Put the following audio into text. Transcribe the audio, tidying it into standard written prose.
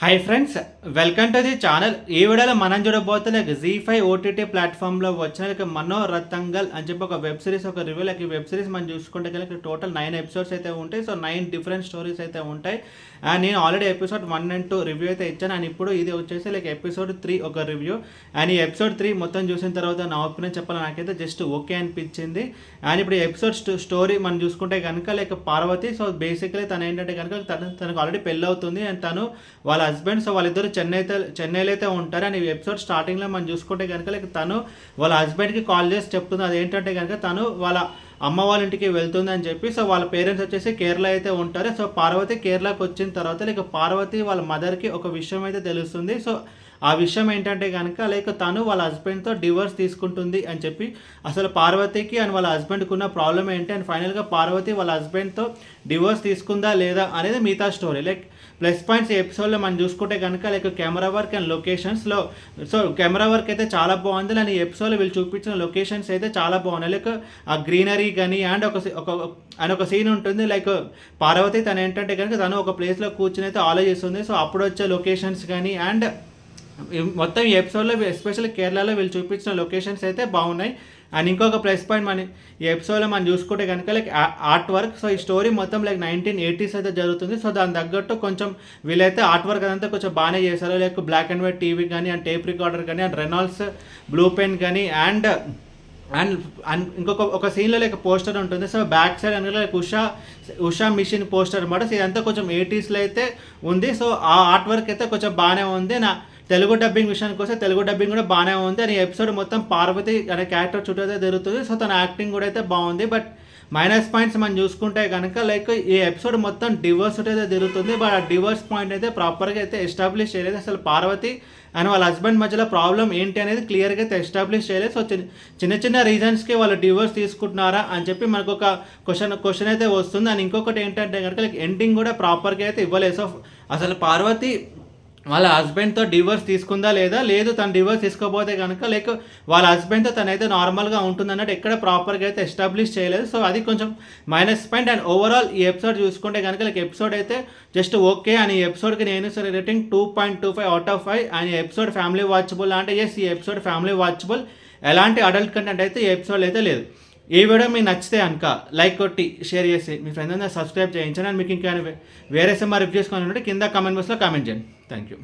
Hi friends, welcome to the channel. ఈ వీడియోలో మనం చూడబోతే జీ5 ఓటీటీ ప్లాట్ఫామ్లో వచ్చిన మనోరతంగల్ అని చెప్పి ఒక వెబ్ సిరీస్, ఒక రివ్యూ. ఈ వెబ్ సిరీస్ మనం చూసుకుంటే కనుక టోటల్ 9 ఎపిసోడ్స్ అయితే ఉంటాయి. సో 9 డిఫరెంట్ స్టోరీస్ అయితే ఉంటాయి. అండ్ నేను ఆల్రెడీ ఎపిసోడ్ 1 and 2 రివ్యూ అయితే ఇచ్చాను. అండ్ ఇప్పుడు ఇది వచ్చేసి ఎపిసోడ్ 3 ఒక రివ్యూ. అండ్ ఈ ఎపిసోడ్ 3 మొత్తం చూసిన తర్వాత నా ఒపీనియన్ చెప్పాలి, నాకైతే జస్ట్ ఓకే అనిపించింది. అండ్ ఇప్పుడు ఎపిసోడ్ స్టోరీ మనం చూసుకుంటే కనుక పార్వతి. సో బేసిక్లీ తను ఏంటంటే కనుక తనకు ఆల్రెడీ పెళ్ళి అవుతుంది. అండ్ తను వాళ్ళ హస్బెండ్, సో వాళ్ళిద్దరు చెన్నైలో అయితే ఉంటారు. అండ్ ఈ ఎపిసోడ్ స్టార్టింగ్లో మనం చూసుకుంటే కనుక తను వాళ్ళ హస్బెండ్కి కాల్ చేసి చెప్తుంది అదేంటంటే కనుక తను వాళ్ళ అమ్మ వాళ్ళ ఇంటికి వెళ్తుంది అని చెప్పి. సో వాళ్ళ పేరెంట్స్ వచ్చేసి కేరళ అయితే ఉంటారు. సో పార్వతి కేరళకు వచ్చిన తర్వాత పార్వతి వాళ్ళ మదర్కి ఒక విషయం అయితే తెలుస్తుంది. సో ఆ విషయం ఏంటంటే కనుక తను వాళ్ళ హస్బెండ్తో డివోర్స్ తీసుకుంటుంది అని చెప్పి. అసలు పార్వతికి అండ్ వాళ్ళ హస్బెండ్కి ఉన్న ప్రాబ్లం ఏంటి, అండ్ ఫైనల్గా పార్వతి వాళ్ళ హస్బెండ్తో డివోర్స్ తీసుకుందా లేదా అనేది మిగతా స్టోరీ. ప్లస్ పాయింట్స్ ఈ ఎపిసోడ్లో మనం చూసుకుంటే కనుక కెమెరా వర్క్ అండ్ లొకేషన్స్లో. సో కెమెరా వర్క్ అయితే చాలా బాగుంది. అండ్ ఈ ఎపిసోడ్లో వీళ్ళు చూపించిన లొకేషన్స్ అయితే చాలా బాగున్నాయి. ఆ గ్రీనరీ కానీ అండ్ ఒక సీన్ ఉంటుంది. పార్వతి తను ఏంటంటే కనుక తను ఒక ప్లేస్లో కూర్చుని అయితే ఆలోచిస్తుంది. సో అప్పుడు వచ్చే లొకేషన్స్ కానీ అండ్ మొత్తం ఈ ఎపిసోడ్లో ఎస్పెషల్లీ కేరళలో వీళ్ళు చూపించిన లొకేషన్స్ అయితే బాగున్నాయి. అండ్ ఇంకొక ప్లస్ పాయింట్ ఈ ఎపిసోడ్లో మనం చూసుకుంటే కనుక ఆర్ట్ వర్క్. సో ఈ స్టోరీ మొత్తం 1980s అయితే జరుగుతుంది. సో దాని తగ్గట్టు కొంచెం వీళ్ళైతే ఆర్ట్ వర్క్ అదంతా కొంచెం బాగానే చేశారు. బ్లాక్ అండ్ వైట్ టీవీ కానీ అండ్ టేప్ రికార్డర్ కానీ అండ్ రెనాల్డ్స్ బ్లూ పెన్ కానీ అండ్ ఇంకొక సీన్లో పోస్టర్ ఉంటుంది. సో బ్యాక్ సైడ్ అనగా ఉషా మిషన్ పోస్టర్ అనమాట. సో ఇదంతా కొంచెం 80sలో అయితే ఉంది. సో ఆ ఆర్ట్ వర్క్ అయితే కొంచెం బాగానే ఉంది. తెలుగు డబ్బింగ్ విషయానికి వస్తే తెలుగు డబ్బింగ్ కూడా బాగానే ఉంది. అని ఎపిసోడ్ మొత్తం పార్వతి అనే క్యారెక్టర్ చుట్టూ అయితే జరుగుతుంది. సో తన యాక్టింగ్ కూడా అయితే బాగుంది. బట్ మైనస్ పాయింట్స్ మనం చూసుకుంటే కనుక ఈ ఎపిసోడ్ మొత్తం డివోర్స్ అయితే జరుగుతుంది. బట్ ఆ డివోర్స్ పాయింట్ అయితే ప్రాపర్గా అయితే ఎస్టాబ్లిష్ చేయలేదు. అసలు పార్వతి అండ్ వాళ్ళ హస్బెండ్ మధ్యలో ప్రాబ్లం ఏంటి అనేది క్లియర్గా అయితే ఎస్టాబ్లిష్ చేయలేదు. సో చిన్న రీజన్స్కి వాళ్ళు డివోర్స్ తీసుకుంటున్నారా అని చెప్పి మనకు ఒక క్వశ్చన్ అయితే వస్తుంది. అండ్ ఇంకొకటి ఏంటంటే కనుక ఎండింగ్ కూడా ప్రాపర్గా అయితే ఇవ్వలేదు. సో అసలు పార్వతి వాళ్ళ హస్బెండ్తో డివోర్స్ తీసుకుందా లేదు తను డివోర్స్ తీసుకోపోతే కనుక వాళ్ళ హస్బెండ్తో తనైతే నార్మల్గా ఉంటుంది అన్నట్టు ఎక్కడ ప్రాపర్గా అయితే ఎస్టాబ్లిష్ చేయలేదు. సో అది కొంచెం మైనస్ పాయింట్. అండ్ ఓవరాల్ ఈ ఎపిసోడ్ చూసుకుంటే కనుక ఎపిసోడ్ అయితే జస్ట్ ఓకే. అని ఈ ఎపిసోడ్కి నేను సరే రేటింగ్ 2.25/5. అండ్ ఈ ఎపిసోడ్ ఫ్యామిలీ వాచబుల్ అంటే ఈ ఎపిసోడ్ ఫ్యామిలీ వాచబుల్. ఎలాంటి అడల్ట్ కంటెంట్ అయితే ఈ ఎపిసోడ్ అయితే లేదు. ఈ వీడియో మీకు నచ్చితే కనుక లైక్ కొట్టి షేర్ చేసి మీ ఫ్రెండ్స్ అందరూ సబ్స్క్రైబ్ చేయించండి. అండ్ మీకు ఇంకా వేరే సినిమా రివ్యూస్ కొని ఉంటే కింద కామెంట్ బాక్స్లో కామెంట్ చేయండి. Thank you.